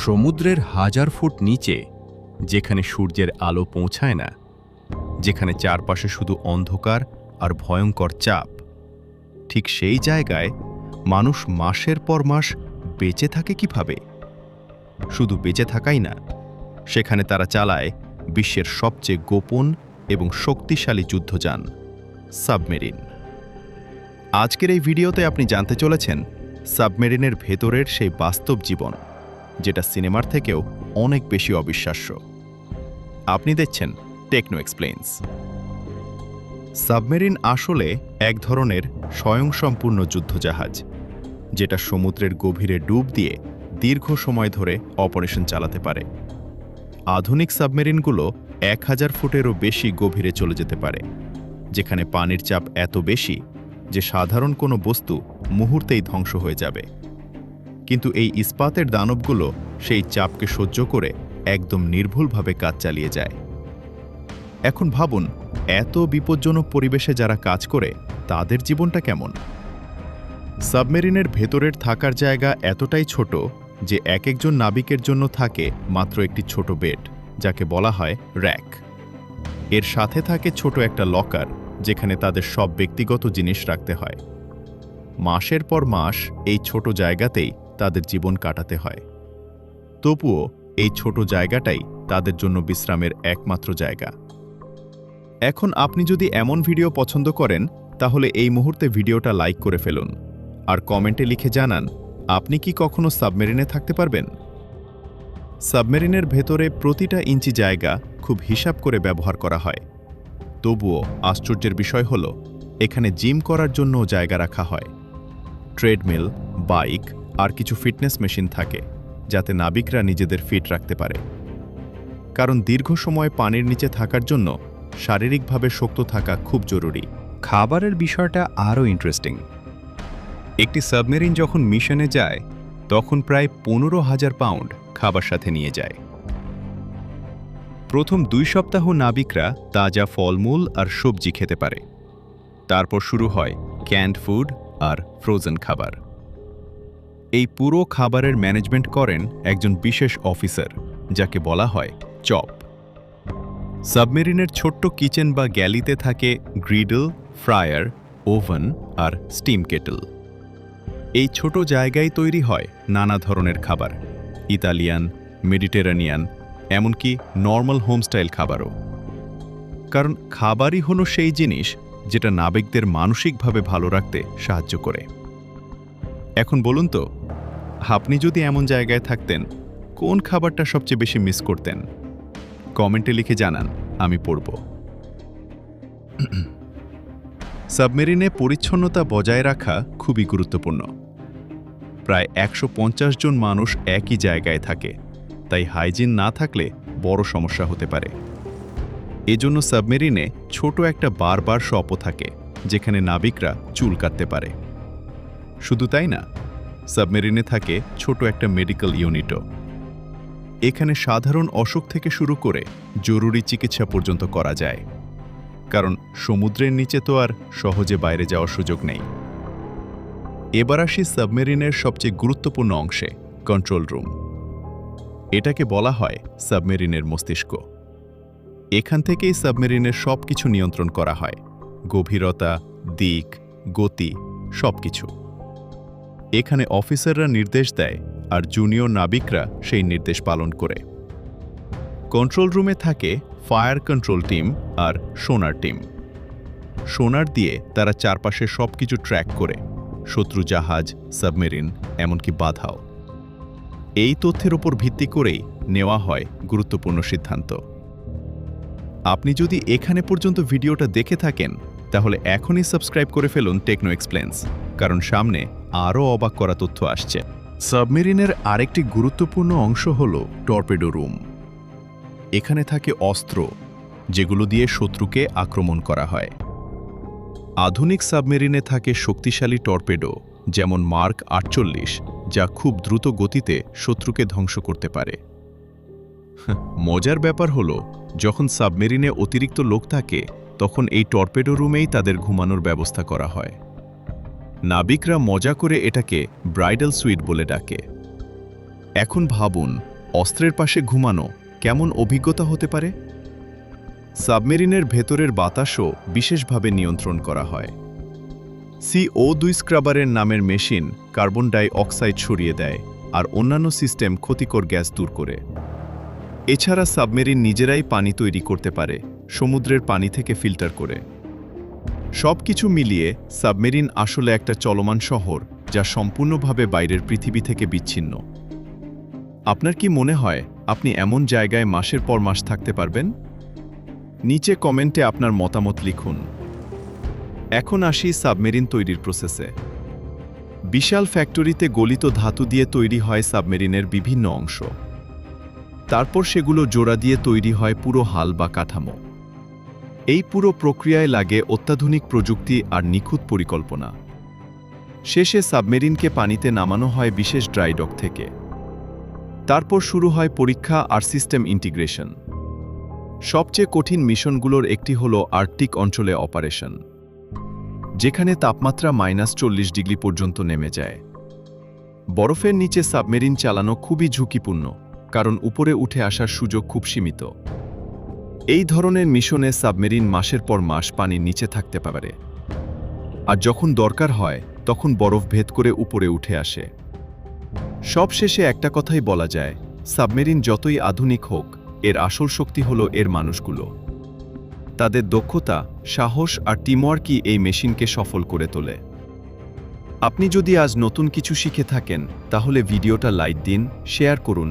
সমুদ্রের হাজার ফুট নিচে, যেখানে সূর্যের আলো পৌঁছায় না, যেখানে চারপাশে শুধু অন্ধকার আর ভয়ঙ্কর চাপ, ঠিক সেই জায়গায় মানুষ মাসের পর মাস বেঁচে থাকে কিভাবে? শুধু বেঁচে থাকাই না, সেখানে তারা চালায় বিশ্বের সবচেয়ে গোপন এবং শক্তিশালী যুদ্ধযান সাবমেরিন। আজকের এই ভিডিওতে আপনি জানতে চলেছেন সাবমেরিনের ভেতরের সেই বাস্তব জীবন, যেটা সিনেমার থেকেও অনেক বেশি অবিশ্বাস্য। আপনি দেখছেন টেকনো এক্সপ্লেইনস। সাবমেরিন আসলে এক ধরনের স্বয়ংসম্পূর্ণ যুদ্ধজাহাজ, যেটা সমুদ্রের গভীরে ডুব দিয়ে দীর্ঘ সময় ধরে অপারেশন চালাতে পারে। আধুনিক সাবমেরিনগুলো 1000 ফুটেরও বেশি গভীরে চলে যেতে পারে, যেখানে পানির চাপ এত বেশি যে সাধারণ কোনো বস্তু মুহূর্তেই ধ্বংস হয়ে যাবে। কিন্তু এই ইস্পাতের দানবগুলো সেই চাপকে সহ্য করে একদম নির্ভুলভাবে কাজ চালিয়ে যায়। এখন ভাবুন, এত বিপজ্জনক পরিবেশে যারা কাজ করে তাদের জীবনটা কেমন? সাবমেরিনের ভেতরের থাকার জায়গা এতটাই ছোট যে একজন নাবিকের জন্য থাকে মাত্র একটি ছোট বেড, যাকে বলা হয় র্যাক। এর সাথে থাকে ছোট একটা লকার, যেখানে তাদের সব ব্যক্তিগত জিনিস রাখতে হয়। মাসের পর মাস এই ছোট জায়গাতেই তাদের জীবন কাটাতে হয়। তবুও এই ছোট জায়গাটাই তাদের জন্য বিশ্রামের একমাত্র জায়গা। এখন আপনি যদি এমন ভিডিও পছন্দ করেন, তাহলে এই মুহূর্তে ভিডিওটা লাইক করে ফেলুন আর কমেন্টে লিখে জানান আপনি কি কখনো সাবমেরিনে থাকতে পারবেন। সাবমেরিনের ভেতরে প্রতিটা ইঞ্চি জায়গা খুব হিসাব করে ব্যবহার করা হয়। তবুও আশ্চর্যের বিষয় হল, এখানে জিম করার জন্যও জায়গা রাখা হয়। ট্রেডমিল, বাইক আর কিছু ফিটনেস মেশিন থাকে, যাতে নাবিকরা নিজেদের ফিট রাখতে পারে। কারণ দীর্ঘ সময় পানির নিচে থাকার জন্য শারীরিকভাবে শক্ত থাকা খুব জরুরি। খাবারের বিষয়টা আরও ইন্টারেস্টিং। একটি সাবমেরিন যখন মিশনে যায়, তখন প্রায় 15,000 পাউন্ড খাবার সাথে নিয়ে যায়। প্রথম 2 সপ্তাহ নাবিকরা তাজা ফলমূল আর সবজি খেতে পারে। তারপর শুরু হয় ক্যান্ড ফুড আর ফ্রোজেন খাবার। এই পুরো খাবারের ম্যানেজমেন্ট করেন একজন বিশেষ অফিসার, যাকে বলা হয় চপ। সাবমেরিনের ছোট্ট কিচেন বা গ্যালিতে থাকে গ্রিডল, ফ্রায়ার, ওভেন আর স্টিম কেটল। এই ছোট জায়গায় তৈরি হয় নানা ধরনের খাবার, ইতালিয়ান, মেডিটেরানিয়ান, এমনকি নর্মাল হোমস্টাইল খাবারও। কারণ খাবারই হলো সেই জিনিস যেটা নাবিকদের মানসিকভাবে ভালো রাখতে সাহায্য করে। এখন বলুন তো, আপনি যদি এমন জায়গায় থাকতেন, কোন খাবারটা সবচেয়ে বেশি মিস করতেন? কমেন্টে লিখে জানান, আমি পড়ব। সাবমেরিনে পরিচ্ছন্নতা বজায় রাখা খুবই গুরুত্বপূর্ণ। প্রায় 150 জন মানুষ একই জায়গায় থাকে, তাই হাইজিন না থাকলে বড় সমস্যা হতে পারে। এজন্য সাবমেরিনে ছোট একটা বারবার শপও থাকে, যেখানে নাবিকরা চুল কাটতে পারে। শুধু তাই না, সাবমেরিনে থাকে ছোট একটা মেডিকেল ইউনিটও। এখানে সাধারণ অসুখ থেকে শুরু করে জরুরি চিকিৎসা পর্যন্ত করা যায়। কারণ সমুদ্রের নিচে তো আর সহজে বাইরে যাওয়ার সুযোগ নেই। এবার আসি সাবমেরিনের সবচেয়ে গুরুত্বপূর্ণ অংশে, কন্ট্রোল রুম। এটাকে বলা হয় সাবমেরিনের মস্তিষ্ক। এখান থেকেই সাবমেরিনের সবকিছু নিয়ন্ত্রণ করা হয়, গভীরতা, দিক, গতি, সবকিছু। এখানে অফিসাররা নির্দেশ দেয় আর জুনিয়র নাবিকরা সেই নির্দেশ পালন করে। কন্ট্রোল রুমে থাকে ফায়ার কন্ট্রোল টিম আর সোনার টিম। সোনার দিয়ে তারা চারপাশে সবকিছু ট্র্যাক করে, শত্রু জাহাজ, সাবমেরিন, এমনকি বাধাও। এই তথ্যের উপর ভিত্তি করেই নেওয়া হয় গুরুত্বপূর্ণ সিদ্ধান্ত। আপনি যদি এখানে পর্যন্ত ভিডিওটা দেখে থাকেন, তাহলে এখনই সাবস্ক্রাইব করে ফেলুন টেকনো এক্সপ্লেইনস, কারণ সামনে আরও অবাক করা তথ্য আসছে। সাবমেরিনের আরেকটি গুরুত্বপূর্ণ অংশ হল টর্পেডো রুম। এখানে থাকে অস্ত্র, যেগুলো দিয়ে শত্রুকে আক্রমণ করা হয়। আধুনিক সাবমেরিনে থাকে শক্তিশালী টর্পেডো, যেমন মার্ক 48, যা খুব দ্রুত গতিতে শত্রুকে ধ্বংস করতে পারে। মজার ব্যাপার হলো, যখন সাবমেরিনে অতিরিক্ত লোক থাকে, তখন এই টর্পেডো রুমেই তাদের ঘুমানোর ব্যবস্থা করা হয়। নাবিকরা মজা করে এটাকে ব্রাইডাল সুইট বলে ডাকে। এখন ভাবুন, অস্ত্রের পাশে ঘুমানো কেমন অভিজ্ঞতা হতে পারে? সাবমেরিনের ভেতরের বাতাসও বিশেষভাবে নিয়ন্ত্রণ করা হয়। CO2 স্ক্রাবারের নামের মেশিন কার্বন ডাই অক্সাইড সরিয়ে দেয় আর অন্যান্য সিস্টেম ক্ষতিকর গ্যাস দূর করে। এছাড়া সাবমেরিন নিজেরাই পানি তৈরি করতে পারে, সমুদ্রের পানি থেকে ফিল্টার করে। সব কিছু মিলিয়ে সাবমেরিন আসলে একটা চলমান শহর, যা সম্পূর্ণভাবে বাইরের পৃথিবী থেকে বিচ্ছিন্ন। আপনার কি মনে হয় আপনি এমন জায়গায় মাসের পর মাস থাকতে পারবেন? নিচে কমেন্টে আপনার মতামত লিখুন। এখন আসি সাবমেরিন তৈরির প্রসেসে। বিশাল ফ্যাক্টরিতে গলিত ধাতু দিয়ে তৈরি হয় সাবমেরিনের বিভিন্ন অংশ। তারপর সেগুলো জোড়া দিয়ে তৈরি হয় পুরো হাল বা কাঠামো। এই পুরো প্রক্রিয়ায় লাগে অত্যাধুনিক প্রযুক্তি আর নিখুঁত পরিকল্পনা। শেষে সাবমেরিনকে পানিতে নামানো হয় বিশেষ ড্রাই ডক থেকে। তারপর শুরু হয় পরীক্ষা আর সিস্টেম ইন্টিগ্রেশন। সবচেয়ে কঠিন মিশনগুলোর একটি হল আর্কটিক অঞ্চলে অপারেশন, যেখানে তাপমাত্রা -40 ডিগ্রি পর্যন্ত নেমে যায়। বরফের নিচে সাবমেরিন চালানো খুবই ঝুঁকিপূর্ণ, কারণ উপরে উঠে আসার সুযোগ খুব সীমিত। এই ধরনের মিশনে সাবমেরিন মাসের পর মাস পানির নিচে থাকতে পারে, আর যখন দরকার হয় তখন বরফ ভেদ করে উপরে উঠে আসে। সবশেষে একটা কথাই বলা যায়, সাবমেরিন যতই আধুনিক হোক, এর আসল শক্তি হলো এর মানুষগুলো। তাদের দক্ষতা, সাহস আর টিমওয়ার্কই এই মেশিনকে সফল করে তোলে। আপনি যদি আজ নতুন কিছু শিখে থাকেন, তাহলে ভিডিওটা লাইক দিন, শেয়ার করুন